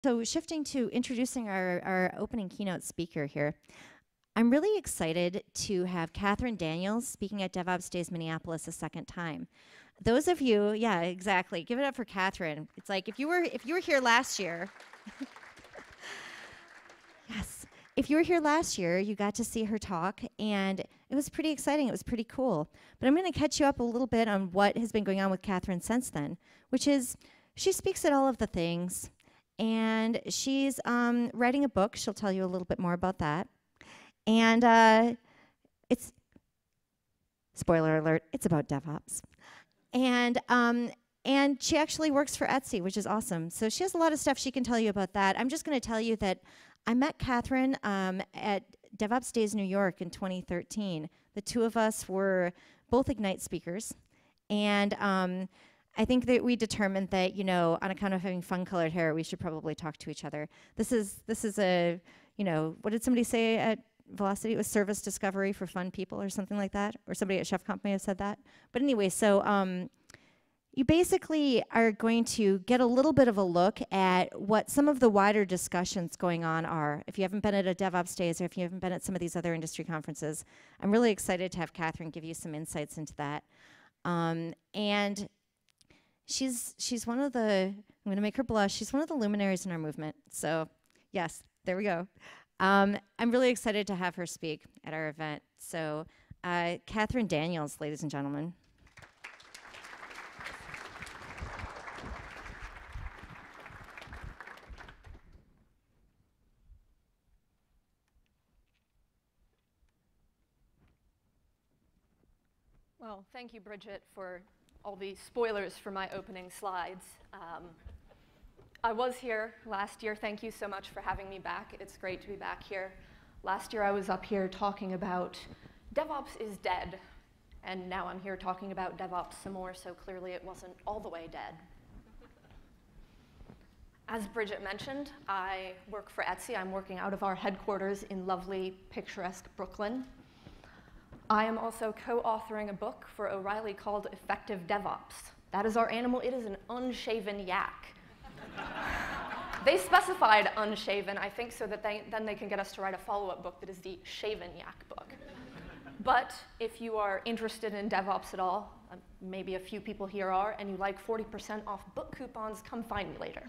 So shifting to introducing our opening keynote speaker here, I'm really excited to have Katherine Daniels speaking at DevOps Days Minneapolis a second time. Those of you, yeah, exactly. Give it up for Katherine. It's like if you were here last year, yes. If you were here last year, you got to see her talk, and it was pretty exciting. It was pretty cool. But I'm going to catch you up a little bit on what has been going on with Katherine since then, which is she speaks at all of the things, and she's writing a book. She'll tell you a little bit more about that. And it's, spoiler alert, it's about DevOps. And she actually works for Etsy, which is awesome. So she has a lot of stuff she can tell you about that. I'm just going to tell you that I met Katherine at DevOps Days New York in 2013. The two of us were both Ignite speakers. And I think that we determined that, you know, on account of having fun-colored hair, we should probably talk to each other. This is a, you know, what did somebody say at Velocity? It was service discovery for fun people or something like that. Or somebody at Chef Comp may have said that. But anyway, so you basically are going to get a little bit of a look at what some of the wider discussions going on are. If you haven't been at a DevOps Days or if you haven't been at some of these other industry conferences, I'm really excited to have Katherine give you some insights into that. And she's one of the, I'm going to make her blush, she's one of the luminaries in our movement. So yes, there we go. I'm really excited to have her speak at our event. So Katherine Daniels, ladies and gentlemen. Well, thank you, Bridget, for all the spoilers for my opening slides. I was here last year. Thank you so much for having me back. It's great to be back here. Last year I was up here talking about DevOps is dead, and now I'm here talking about DevOps some more, so clearly it wasn't all the way dead. As Bridget mentioned, I work for Etsy. I'm working out of our headquarters in lovely, picturesque Brooklyn. I am also co-authoring a book for O'Reilly called Effective DevOps. That is our animal. It is an unshaven yak. They specified unshaven, I think, so that then they can get us to write a follow-up book that is the shaven yak book. But if you are interested in DevOps at all, maybe a few people here are, and you like 40% off book coupons, come find me later.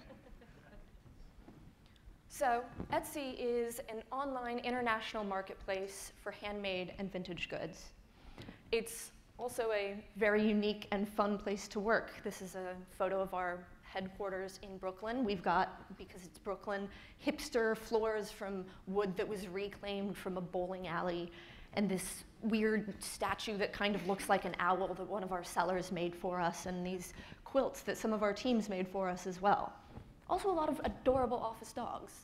So Etsy is an online international marketplace for handmade and vintage goods. It's also a very unique and fun place to work. This is a photo of our headquarters in Brooklyn. We've got, because it's Brooklyn, hipster floors from wood that was reclaimed from a bowling alley, and this weird statue that kind of looks like an owl that one of our sellers made for us, and these quilts that some of our teams made for us as well. Also a lot of adorable office dogs.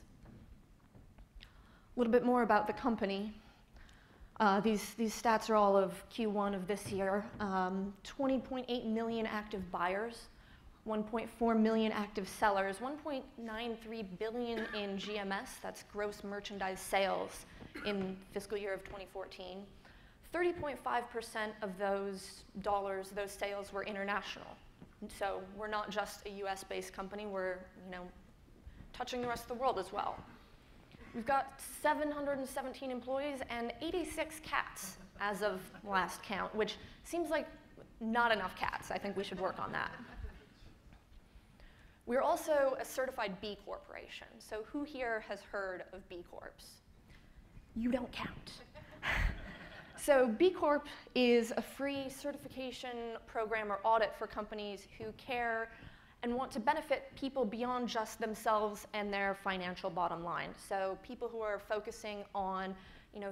A little bit more about the company. These stats are all of Q1 of this year. 20.8 million active buyers, 1.4 million active sellers, 1.93 billion in GMS, that's gross merchandise sales in fiscal year of 2014. 30.5% of those dollars, those sales were international. So we're not just a US-based company, we're touching the rest of the world as well. We've got 717 employees and 86 cats as of last count, which seems like not enough cats. I think we should work on that. We're also a certified B Corporation. So who here has heard of B Corps? You don't count. So B Corp is a free certification program or audit for companies who care and want to benefit people beyond just themselves and their financial bottom line. So people who are focusing on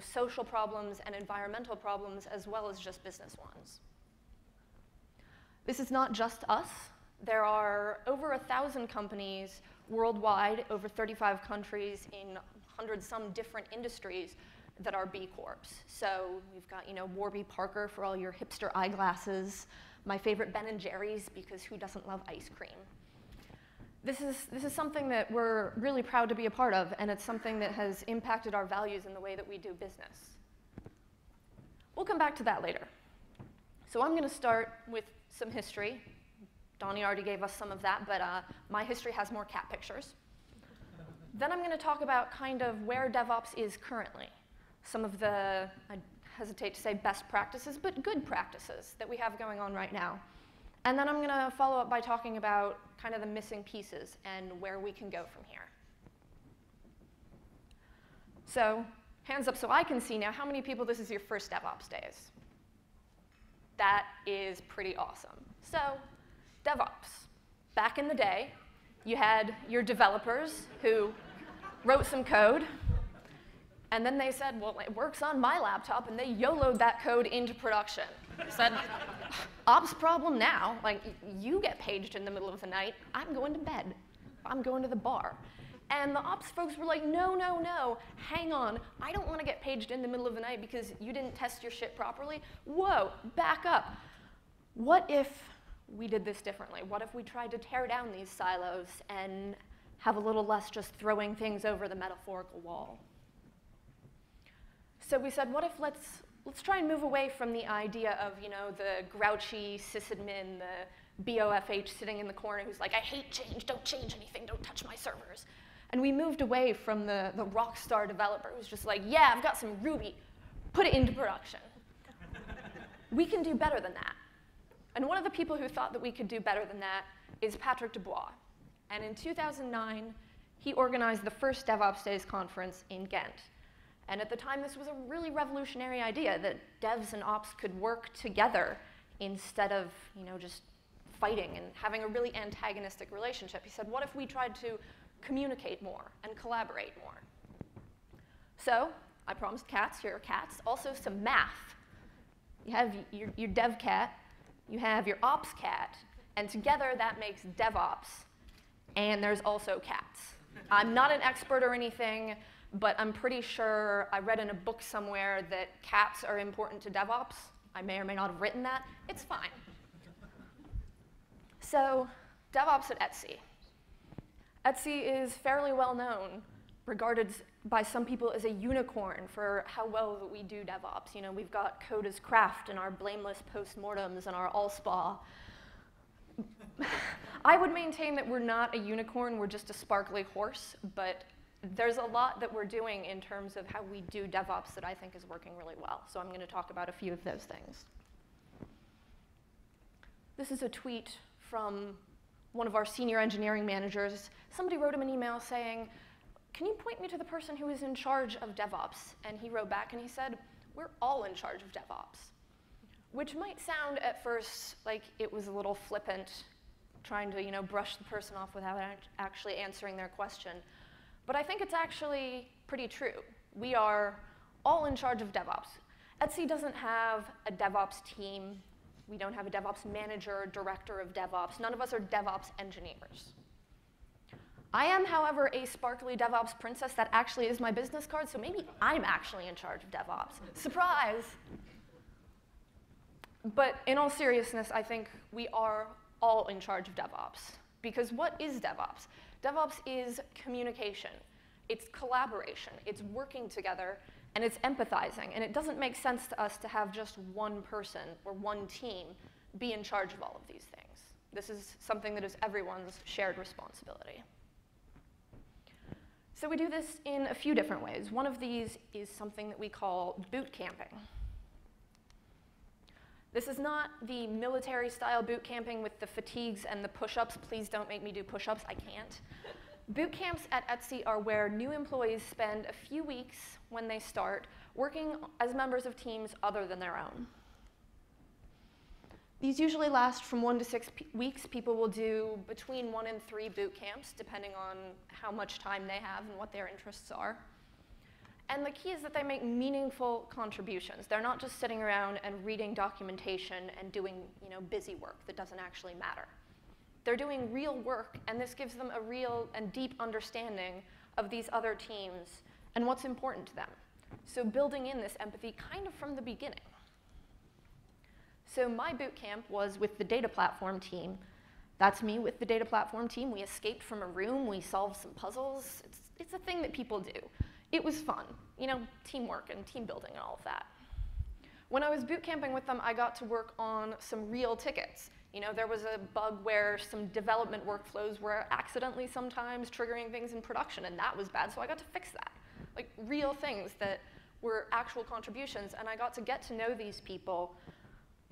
social problems and environmental problems as well as just business ones. This is not just us. There are over 1,000 companies worldwide, over 35 countries in 100-some different industries that are B Corps. So we've got Warby Parker for all your hipster eyeglasses, my favorite Ben & Jerry's because who doesn't love ice cream? This is something that we're really proud to be a part of, and it's something that has impacted our values in the way that we do business. We'll come back to that later. So I'm going to start with some history. Donnie already gave us some of that, but my history has more cat pictures. Then I'm going to talk about kind of where DevOps is currently. Some of the, I hesitate to say best practices, but good practices that we have going on right now. And then I'm going to follow up by talking about kind of the missing pieces and where we can go from here. So hands up so I can see now, how many people this is your first DevOps days? That is pretty awesome. So DevOps. Back in the day, you had your developers who wrote some code, and then they said, well, it works on my laptop, and they YOLO'd that code into production. Said, ops problem now. Like, you get paged in the middle of the night. I'm going to bed. I'm going to the bar. And the ops folks were like, no, no, no, hang on. I don't want to get paged in the middle of the night because you didn't test your shit properly. Whoa, back up. What if we did this differently? What if we tried to tear down these silos and have a little less just throwing things over the metaphorical wall? So we said, what if let's try and move away from the idea of, you know, the grouchy sysadmin, the BOFH sitting in the corner who's like, I hate change, don't change anything, don't touch my servers. And we moved away from the rock star developer who's just like, yeah, I've got some Ruby, put it into production. We can do better than that. And one of the people who thought that we could do better than that is Patrick Dubois. And in 2009, he organized the first DevOps Days conference in Ghent. And at the time, this was a really revolutionary idea that devs and ops could work together instead of, you know, just fighting and having a really antagonistic relationship. He said, what if we tried to communicate more and collaborate more? So I promised cats. Here are cats. Also some math. You have your dev cat. You have your ops cat. And together, that makes DevOps. And there's also cats. I'm not an expert or anything, but I'm pretty sure I read in a book somewhere that cats are important to DevOps. I may or may not have written that. It's fine. So DevOps at Etsy. Etsy is fairly well known, regarded by some people as a unicorn for how well that we do DevOps. You know, we've got code as craft and our blameless postmortems and our AllSpa. I would maintain that we're not a unicorn, we're just a sparkly horse, but there's a lot that we're doing in terms of how we do DevOps that I think is working really well. So I'm going to talk about a few of those things. This is a tweet from one of our senior engineering managers. Somebody wrote him an email saying, can you point me to the person who is in charge of DevOps? And he wrote back and he said, we're all in charge of DevOps. Which might sound at first like it was a little flippant, trying to, you know, brush the person off without actually answering their question. But I think it's actually pretty true. We are all in charge of DevOps. Etsy doesn't have a DevOps team. We don't have a DevOps manager, director of DevOps. None of us are DevOps engineers. I am, however, a sparkly DevOps princess. That actually is my business card, so maybe I'm actually in charge of DevOps. Surprise! But in all seriousness, I think we are all in charge of DevOps. Because what is DevOps? DevOps is communication. It's collaboration. It's working together. And it's empathizing. And it doesn't make sense to us to have just one person or one team be in charge of all of these things. This is something that is everyone's shared responsibility. So we do this in a few different ways. One of these is something that we call bootcamping. This is not the military-style boot camping with the fatigues and the push-ups. Please don't make me do push-ups. I can't. Boot camps at Etsy are where new employees spend a few weeks when they start working as members of teams other than their own. These usually last from 1 to 6 weeks. People will do between 1 and 3 boot camps, depending on how much time they have and what their interests are. And the key is that they make meaningful contributions. They're not just sitting around and reading documentation and doing, you know, busy work that doesn't actually matter. They're doing real work, and this gives them a real and deep understanding of these other teams and what's important to them. So building in this empathy kind of from the beginning. So my boot camp was with the data platform team. That's me with the data platform team. We escaped from a room. We solved some puzzles. It's a thing that people do. It was fun, you know, teamwork and team building and all of that. When I was boot camping with them, I got to work on some real tickets. You know, there was a bug where some development workflows were accidentally sometimes triggering things in production, and that was bad, so I got to fix that. Like, real things that were actual contributions, and I got to get to know these people,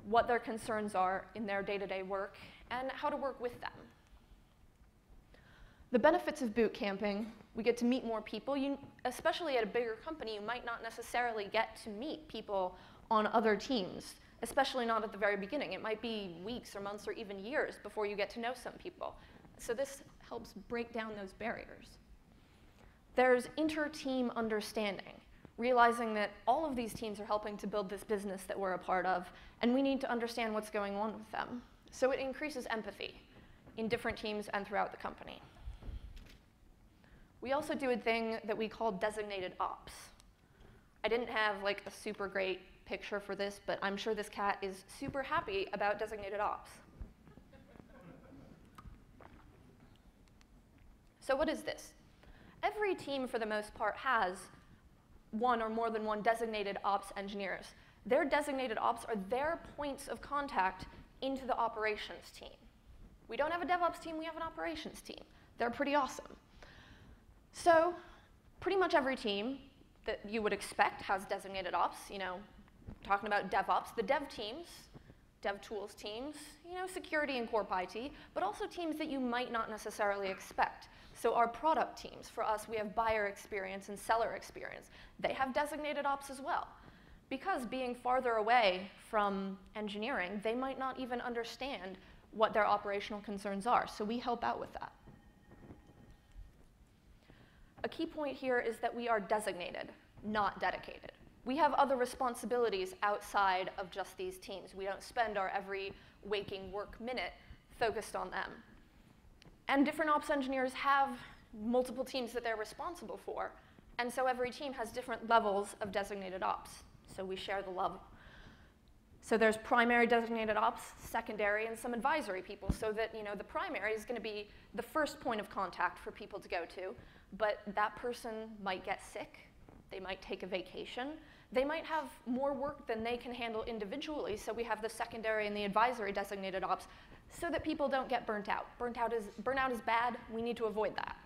what their concerns are in their day-to-day work, and how to work with them. The benefits of boot camping: we get to meet more people. Especially at a bigger company, you might not necessarily get to meet people on other teams, especially not at the very beginning. It might be weeks or months or even years before you get to know some people. So this helps break down those barriers. There's inter-team understanding, realizing that all of these teams are helping to build this business that we're a part of, and we need to understand what's going on with them. So it increases empathy in different teams and throughout the company. We also do a thing that we call designated ops. I didn't have like a super great picture for this, but I'm sure this cat is super happy about designated ops. So what is this? Every team, for the most part, has one or more than one designated ops engineers. Their designated ops are their points of contact into the operations team. We don't have a DevOps team, we have an operations team. They're pretty awesome. So pretty much every team that you would expect has designated ops. You know, talking about DevOps, the dev teams, dev tools teams, you know, security and corp IT, but also teams that you might not necessarily expect. So our product teams, for us, we have buyer experience and seller experience. They have designated ops as well. Because being farther away from engineering, they might not even understand what their operational concerns are. So we help out with that. A key point here is that we are designated, not dedicated. We have other responsibilities outside of just these teams. We don't spend our every waking work minute focused on them. And different ops engineers have multiple teams that they're responsible for. And so every team has different levels of designated ops. So we share the love. So there's primary designated ops, secondary, and some advisory people, so that, you know, the primary is going to be the first point of contact for people to go to. But that person might get sick. They might take a vacation. They might have more work than they can handle individually, so we have the secondary and the advisory designated ops so that people don't get burnt out. Burnout is bad. We need to avoid that.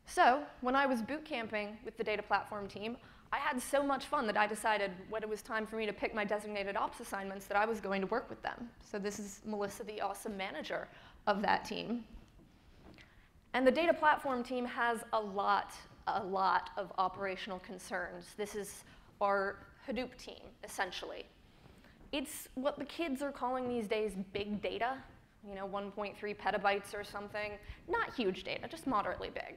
So when I was boot camping with the data platform team, I had so much fun that I decided when it was time for me to pick my designated ops assignments that I was going to work with them. So this is Melissa, the awesome manager of that team. And the data platform team has a lot of operational concerns. This is our Hadoop team, essentially. It's what the kids are calling these days big data, you know, 1.3 petabytes or something. Not huge data, just moderately big.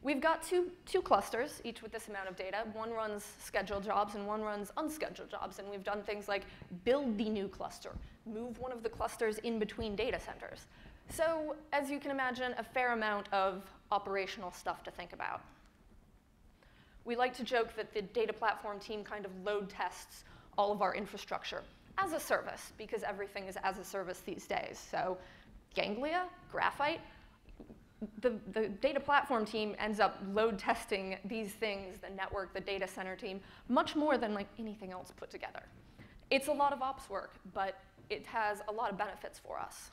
We've got two clusters, each with this amount of data. One runs scheduled jobs and one runs unscheduled jobs. And we've done things like build the new cluster, move one of the clusters in between data centers. So, as you can imagine, a fair amount of operational stuff to think about. We like to joke that the data platform team kind of load tests all of our infrastructure as a service, because everything is as a service these days. So, Ganglia, Graphite, the data platform team ends up load testing these things, the network, the data center team, much more than like anything else put together. It's a lot of ops work, but it has a lot of benefits for us.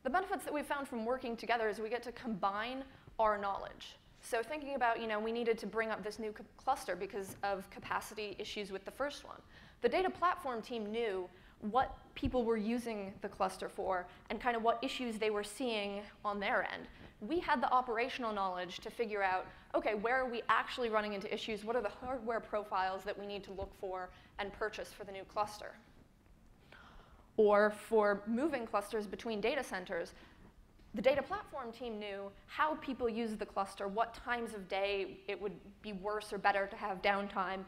The benefits that we've found from working together is we get to combine our knowledge. So thinking about, you know, we needed to bring up this new cluster because of capacity issues with the first one. The data platform team knew what people were using the cluster for and kind of what issues they were seeing on their end. We had the operational knowledge to figure out, okay, where are we actually running into issues? What are the hardware profiles that we need to look for and purchase for the new cluster? Or for moving clusters between data centers, the data platform team knew how people use the cluster, what times of day it would be worse or better to have downtime.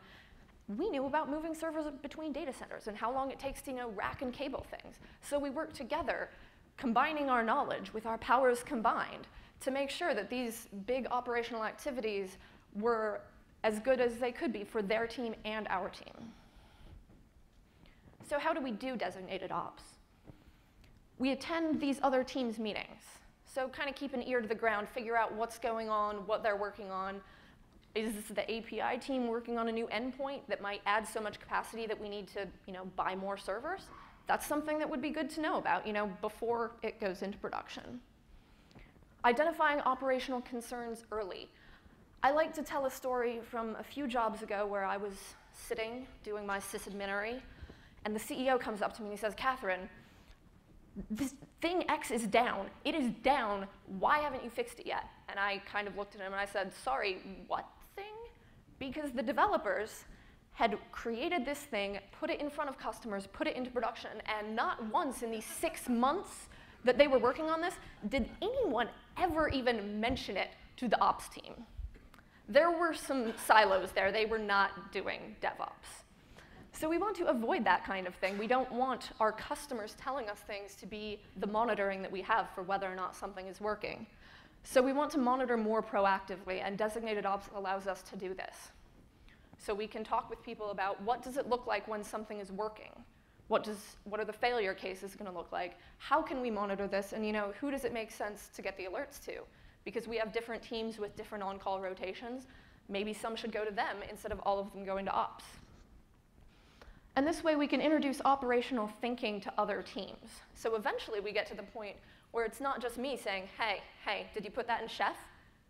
We knew about moving servers between data centers and how long it takes to, you know, rack and cable things. So we worked together, combining our knowledge with our powers combined to make sure that these big operational activities were as good as they could be for their team and our team. So how do we do designated ops? We attend these other teams' meetings. So kind of keep an ear to the ground, figure out what's going on, what they're working on, Is the API team working on a new endpoint that might add so much capacity that we need to, buy more servers? That's something that would be good to know about, before it goes into production. Identifying operational concerns early. I like to tell a story from a few jobs ago where I was sitting doing my sysadminery, and the CEO comes up to me and he says, Katherine, this thing X is down. It is down. Why haven't you fixed it yet? And I kind of looked at him and I said, sorry, what thing? Because the developers had created this thing, put it in front of customers, put it into production, and not once in these 6 months that they were working on this did anyone ever even mention it to the ops team. There were some silos there. They were not doing DevOps. So we want to avoid that kind of thing. We don't want our customers telling us things to be the monitoring that we have for whether or not something is working. So we want to monitor more proactively, and designated ops allows us to do this. So we can talk with people about what does it look like when something is working? What are the failure cases going to look like? How can we monitor this? And who does it make sense to get the alerts to? Because we have different teams with different on-call rotations. Maybe some should go to them instead of all of them going to ops. And this way we can introduce operational thinking to other teams. So eventually we get to the point where it's not just me saying, hey, did you put that in Chef?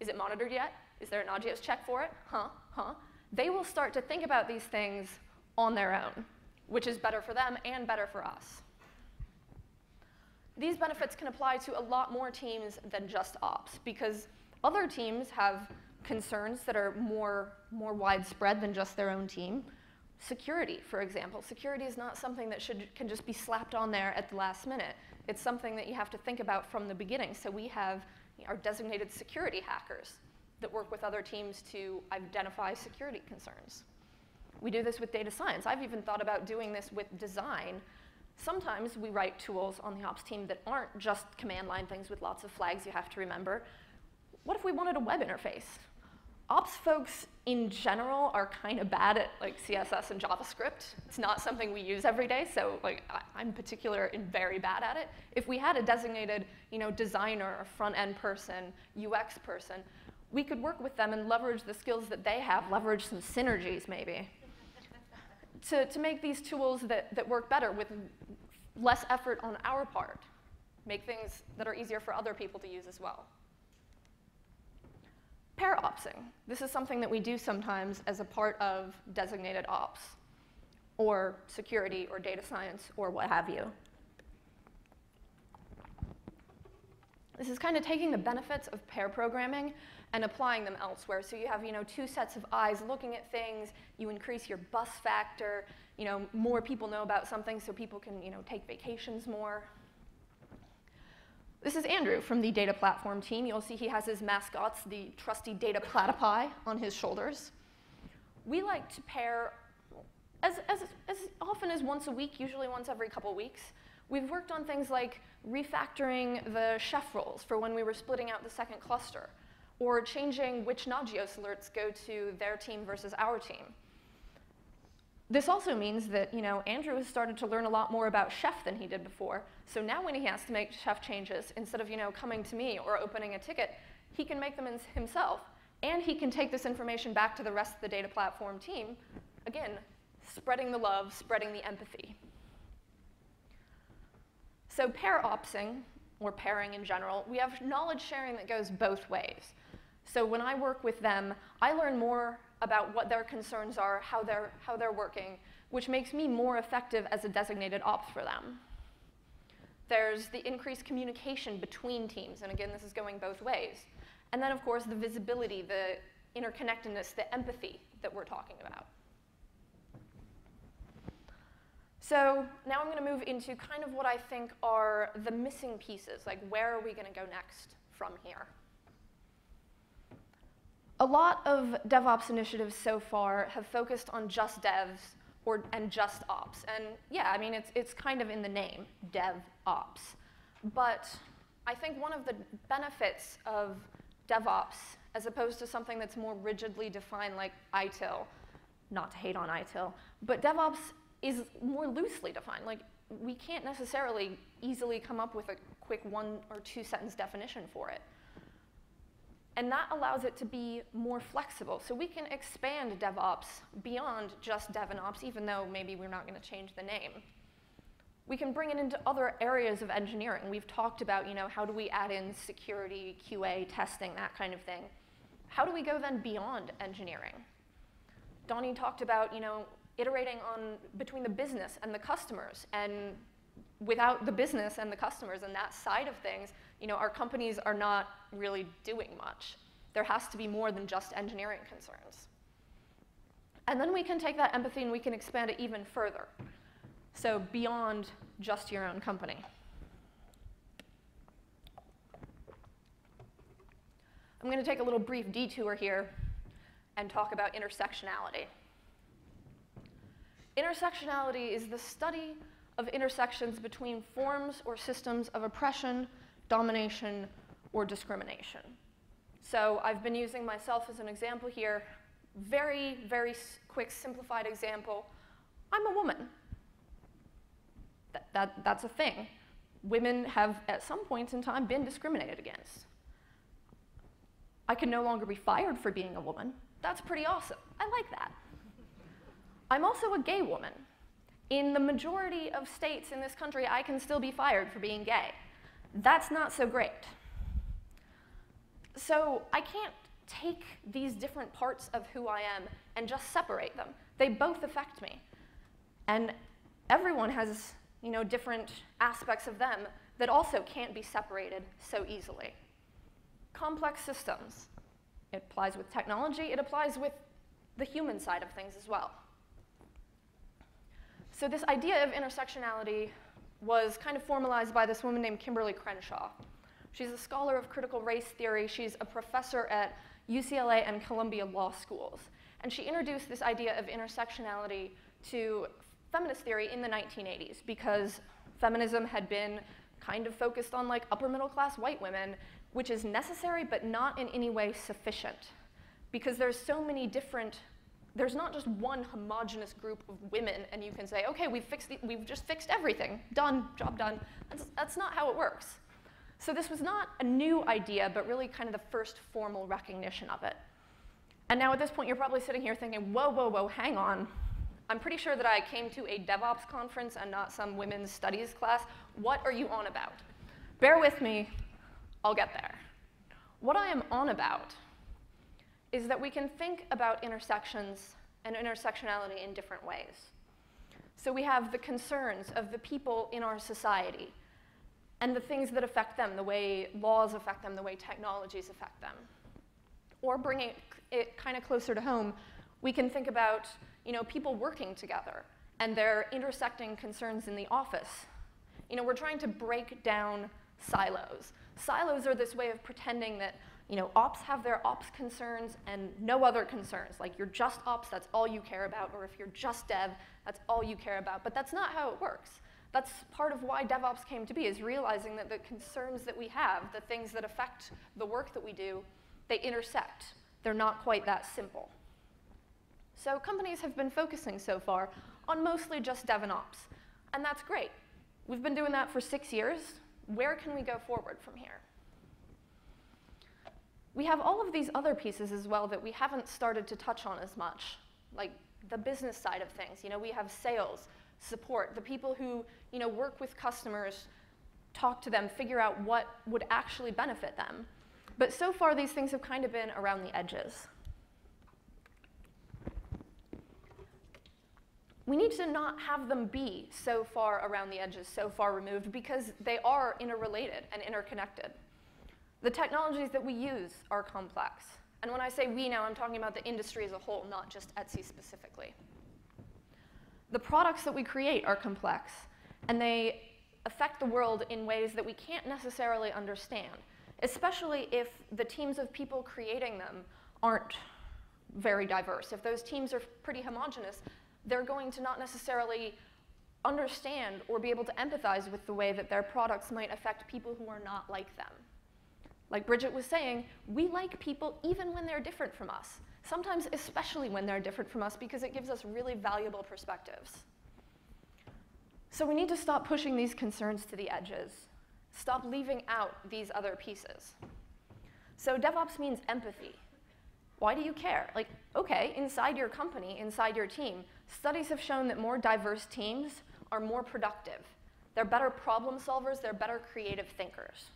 Is it monitored yet? Is there an Agios check for it? Huh? They will start to think about these things on their own, which is better for them and better for us. These benefits can apply to a lot more teams than just ops, because other teams have concerns that are more widespread than just their own team. Security, for example. Security is not something that can just be slapped on there at the last minute. It's something that you have to think about from the beginning. So we have our designated security hackers that work with other teams to identify security concerns. We do this with data science. I've even thought about doing this with design. Sometimes we write tools on the ops team that aren't just command line things with lots of flags you have to remember. What if we wanted a web interface? Ops folks in general are kind of bad at CSS and JavaScript. It's not something we use every day, so I'm particular and very bad at it. If we had a designated designer, a front-end person, UX person, we could work with them and leverage the skills that they have, leverage some synergies maybe, to make these tools that work better with less effort on our part, make things that are easier for other people to use as well. Pair opsing. This is something that we do sometimes as a part of designated ops, or security, or data science, or what have you. This is kind of taking the benefits of pair programming and applying them elsewhere. So you have two sets of eyes looking at things. You increase your bus factor. More people know about something, so people can take vacations more. This is Andrew from the data platform team. You'll see he has his mascots, the trusty data platypi, on his shoulders. We like to pair as often as once a week, usually once every couple weeks. We've worked on things like refactoring the Chef roles for when we were splitting out the second cluster, or changing which Nagios alerts go to their team versus our team. This also means that Andrew has started to learn a lot more about Chef than he did before. So now when he has to make Chef changes, instead of coming to me or opening a ticket, he can make them himself. And he can take this information back to the rest of the data platform team. Again, spreading the love, spreading the empathy. So pair opsing, or pairing in general, we have knowledge sharing that goes both ways. So when I work with them, I learn more about what their concerns are, how they're working, which makes me more effective as a designated ops for them. There's the increased communication between teams, and again, this is going both ways. And then, of course, the visibility, the interconnectedness, the empathy that we're talking about. So now I'm going to move into kind of what I think are the missing pieces, like where are we going to go next from here? A lot of DevOps initiatives so far have focused on just devs and just ops. And yeah, I mean, it's kind of in the name, DevOps. But I think one of the benefits of DevOps, as opposed to something that's more rigidly defined like ITIL, not to hate on ITIL, but DevOps is more loosely defined. Like, we can't necessarily easily come up with a quick 1 or 2 sentence definition for it. And that allows it to be more flexible. So we can expand DevOps beyond just DevOps, even though maybe we're not going to change the name. We can bring it into other areas of engineering. We've talked about, how do we add in security, QA, testing, that kind of thing. How do we go then beyond engineering? Donnie talked about, iterating on between the business and the customers. And without the business and the customers and that side of things, our companies are not really doing much. There has to be more than just engineering concerns. And then we can take that empathy and we can expand it even further. So beyond just your own company. I'm going to take a little brief detour here and talk about intersectionality. Intersectionality is the study of intersections between forms or systems of oppression, domination, or discrimination. So I've been using myself as an example here. Very, very quick, simplified example. I'm a woman. That's a thing. Women have, at some points in time, been discriminated against. I can no longer be fired for being a woman. That's pretty awesome. I like that. I'm also a gay woman. In the majority of states in this country, I can still be fired for being gay. That's not so great. So I can't take these different parts of who I am and just separate them. They both affect me. And everyone has, different aspects of them that also can't be separated so easily. Complex systems. It applies with technology. It applies with the human side of things as well. So this idea of intersectionality was kind of formalized by this woman named Kimberly Crenshaw. She's a scholar of critical race theory. She's a professor at UCLA and Columbia Law Schools. And she introduced this idea of intersectionality to feminist theory in the 1980s because feminism had been kind of focused on upper middle class white women, which is necessary but not in any way sufficient. Because there's so many different, there's not just one homogenous group of women and you can say, okay, we've just fixed everything, done, job done. That's not how it works. So this was not a new idea, but really kind of the first formal recognition of it. And now at this point, you're probably sitting here thinking, whoa, whoa, whoa, hang on. I'm pretty sure that I came to a DevOps conference and not some women's studies class. What are you on about? Bear with me, I'll get there. What I am on about is that we can think about intersections and intersectionality in different ways. So we have the concerns of the people in our society and the things that affect them, the way laws affect them, the way technologies affect them. Or bringing it kind of closer to home, we can think about people working together and their intersecting concerns in the office. We're trying to break down silos. Silos are this way of pretending that ops have their ops concerns and no other concerns. Like you're just ops, that's all you care about, or if you're just dev, that's all you care about. But that's not how it works. That's part of why DevOps came to be, is realizing that the concerns that we have, the things that affect the work that we do, they intersect. They're not quite that simple. So companies have been focusing so far on mostly just dev and ops, and that's great. We've been doing that for 6 years. Where can we go forward from here? We have all of these other pieces as well that we haven't started to touch on as much, like the business side of things. We have sales, support, the people who work with customers, talk to them, figure out what would actually benefit them. But so far, these things have kind of been around the edges. We need to not have them be so far around the edges, so far removed, because they are interrelated and interconnected. The technologies that we use are complex. And when I say we now, I'm talking about the industry as a whole, not just Etsy specifically. The products that we create are complex, and they affect the world in ways that we can't necessarily understand, especially if the teams of people creating them aren't very diverse. If those teams are pretty homogeneous, they're going to not necessarily understand or be able to empathize with the way that their products might affect people who are not like them. Like Bridget was saying, we like people even when they're different from us. Sometimes especially when they're different from us, because it gives us really valuable perspectives. So we need to stop pushing these concerns to the edges. Stop leaving out these other pieces. So DevOps means empathy. Why do you care? Like, okay, inside your company, inside your team, studies have shown that more diverse teams are more productive. They're better problem solvers, they're better creative thinkers.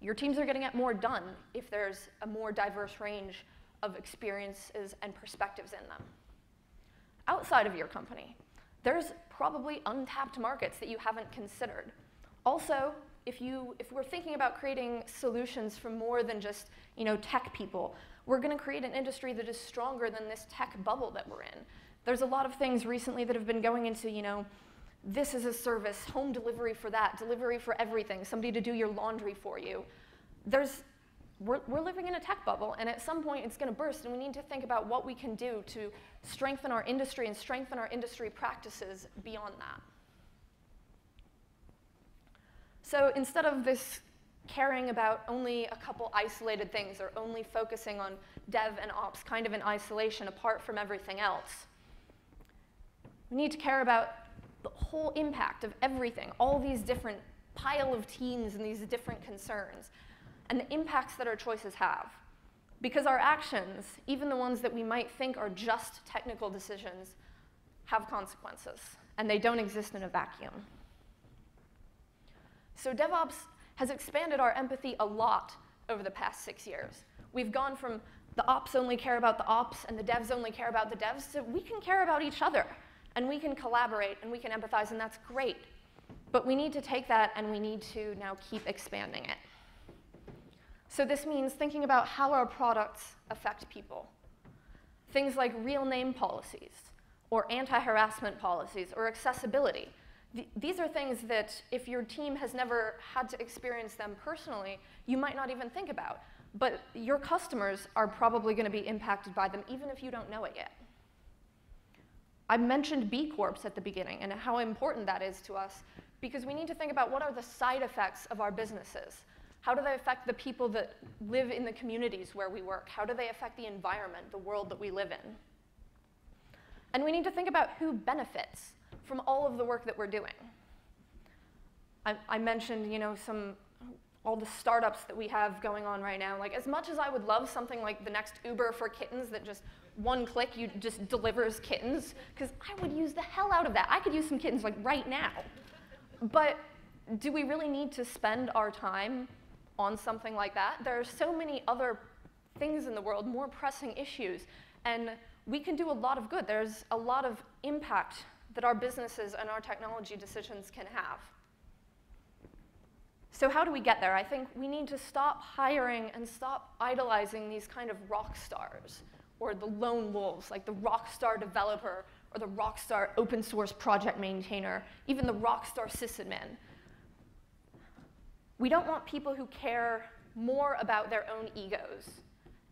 Your teams are going to get more done if there's a more diverse range of experiences and perspectives in them. Outside of your company, there's probably untapped markets that you haven't considered. Also, if we're thinking about creating solutions for more than just tech people, we're going to create an industry that is stronger than this tech bubble that we're in. There's a lot of things recently that have been going into, this is a service, home delivery for that, delivery for everything, somebody to do your laundry for you. We're living in a tech bubble, and at some point it's going to burst, and we need to think about what we can do to strengthen our industry and strengthen our industry practices beyond that. So instead of this caring about only a couple isolated things or only focusing on dev and ops kind of in isolation apart from everything else, we need to care about the whole impact of everything, all these different pile of teams and these different concerns, and the impacts that our choices have. Because our actions, even the ones that we might think are just technical decisions, have consequences, and they don't exist in a vacuum. So DevOps has expanded our empathy a lot over the past 6 years. We've gone from the ops only care about the ops and the devs only care about the devs, so we can care about each other, and we can collaborate, and we can empathize, and that's great. But we need to take that, and we need to now keep expanding it. So this means thinking about how our products affect people. Things like real name policies, or anti-harassment policies, or accessibility. These are things that if your team has never had to experience them personally, you might not even think about. But your customers are probably going to be impacted by them, even if you don't know it yet. I mentioned B Corps at the beginning and how important that is to us, because we need to think about what are the side effects of our businesses. How do they affect the people that live in the communities where we work? How do they affect the environment, the world that we live in? And we need to think about who benefits from all of the work that we're doing. I mentioned, all the startups that we have going on right now. Like, as much as I would love something like the next Uber for kittens that just one click, you just delivers kittens, because I would use the hell out of that. I could use some kittens like right now. But do we really need to spend our time on something like that? There are so many other things in the world, more pressing issues, and we can do a lot of good. There's a lot of impact that our businesses and our technology decisions can have. So how do we get there? I think we need to stop hiring and stop idolizing these kind of rock stars, or the lone wolves, like the rock star developer, or the rock star open source project maintainer, even the rock star sysadmin. We don't want people who care more about their own egos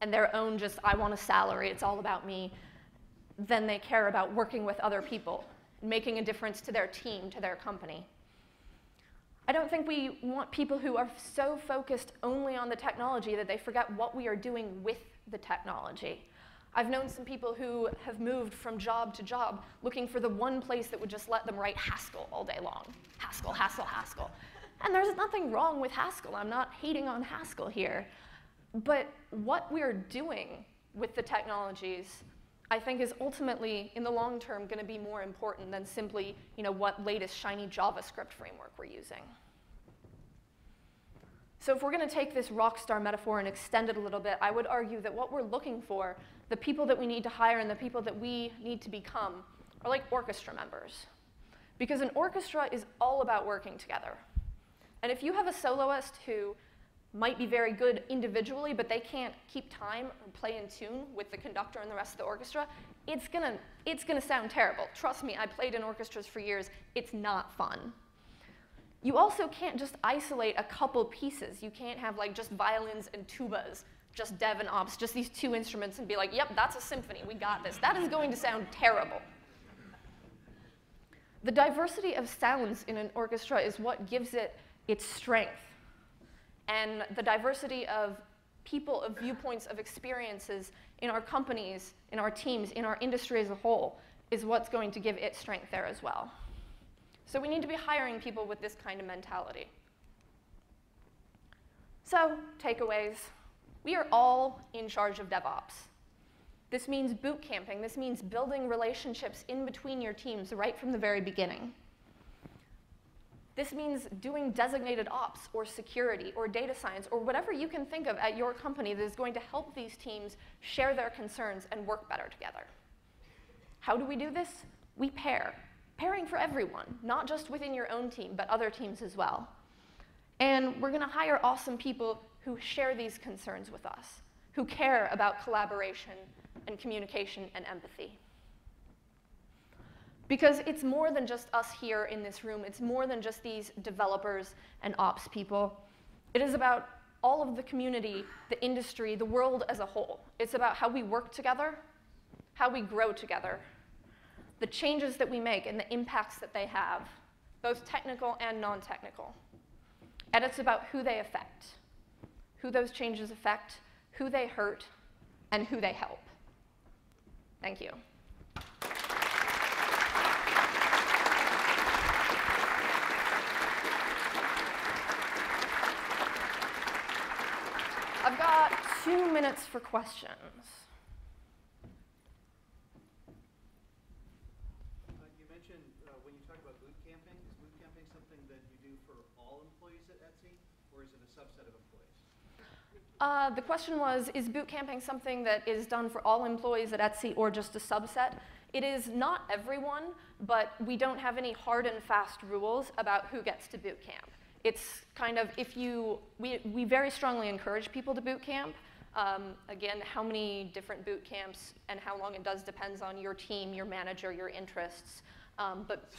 and their own just, I want a salary, it's all about me, than they care about working with other people, making a difference to their team, to their company. I don't think we want people who are so focused only on the technology that they forget what we are doing with the technology. I've known some people who have moved from job to job looking for the one place that would just let them write Haskell all day long. Haskell, Haskell, Haskell. And there's nothing wrong with Haskell. I'm not hating on Haskell here. But what we're doing with the technologies, I think, is ultimately, in the long term, going to be more important than simply, what latest shiny JavaScript framework we're using. So if we're going to take this rockstar metaphor and extend it a little bit, I would argue that what we're looking for, the people that we need to hire and the people that we need to become, are like orchestra members. Because an orchestra is all about working together. And if you have a soloist who might be very good individually, but they can't keep time or play in tune with the conductor and the rest of the orchestra, it's gonna sound terrible. Trust me, I played in orchestras for years. It's not fun. You also can't just isolate a couple pieces. You can't have just violins and tubas, just dev and ops, just these two instruments and be like, yep, that's a symphony, we got this. That is going to sound terrible. The diversity of sounds in an orchestra is what gives it its strength. And the diversity of people, of viewpoints, of experiences in our companies, in our teams, in our industry as a whole is what's going to give it strength there as well. So we need to be hiring people with this kind of mentality. So, takeaways. We are all in charge of DevOps. This means boot camping. This means building relationships in between your teams right from the very beginning. This means doing designated ops or security or data science or whatever you can think of at your company that is going to help these teams share their concerns and work better together. How do we do this? We pair. Pairing for everyone, not just within your own team, but other teams as well. And we're going to hire awesome people who share these concerns with us, who care about collaboration and communication and empathy. Because it's more than just us here in this room. It's more than just these developers and ops people. It is about all of the community, the industry, the world as a whole. It's about how we work together, how we grow together, the changes that we make and the impacts that they have, both technical and non-technical. And it's about who they affect, who those changes affect, who they hurt, and who they help. Thank you. I've got 2 minutes for questions. You mentioned when you talk about boot camping, is boot camping something that you do for all employees at Etsy, or is it a subset of employees? The question was, is boot camping something that is done for all employees at Etsy or just a subset? It is not everyone, but we don't have any hard and fast rules about who gets to boot camp. It's kind of, we very strongly encourage people to boot camp. Again, how many different boot camps and how long it does depends on your team, your manager, your interests. But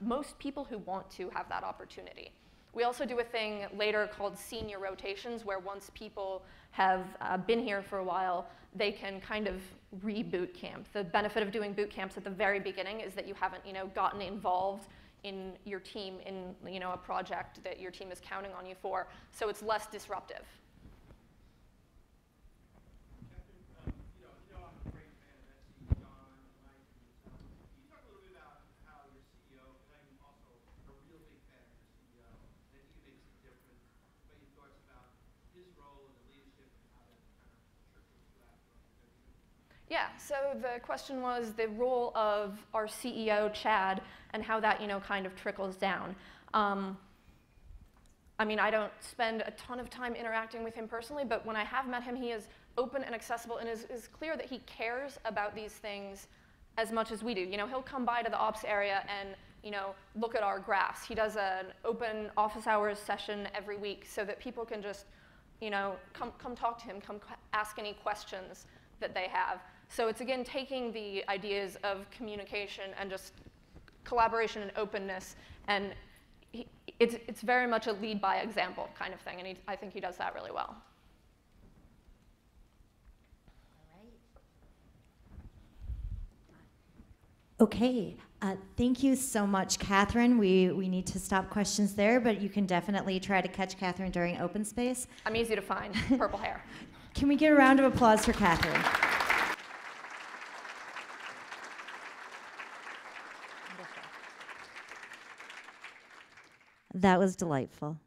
most people who want to have that opportunity. We also do a thing later called senior rotations, where once people have been here for a while, they can kind of reboot camp. The benefit of doing boot camps at the very beginning is that you haven't, gotten involved in your team in, a project that your team is counting on you for, so it's less disruptive. Catherine, I'm a great fan of Etsy, John, and Mike, and yourself. Can you talk a little bit about how your CEO, because I'm also a real big fan of your CEO, and he makes a difference, but your thoughts about his role in the leadership and how that kind of trickles throughout the organization? Yeah, so the question was the role of our CEO, Chad, and how that, kind of trickles down. I mean, I don't spend a ton of time interacting with him personally, but when I have met him, he is open and accessible and is clear that he cares about these things as much as we do. He'll come by to the ops area and, look at our graphs. He does an open office hours session every week so that people can just, come talk to him, come ask any questions that they have. So it's, again, taking the ideas of communication and just collaboration and openness, and it's very much a lead by example kind of thing, and I think he does that really well. Okay, thank you so much, Catherine. We need to stop questions there, but you can definitely try to catch Catherine during open space. I'm easy to find, purple hair. Can we get a round of applause for Catherine? That was delightful.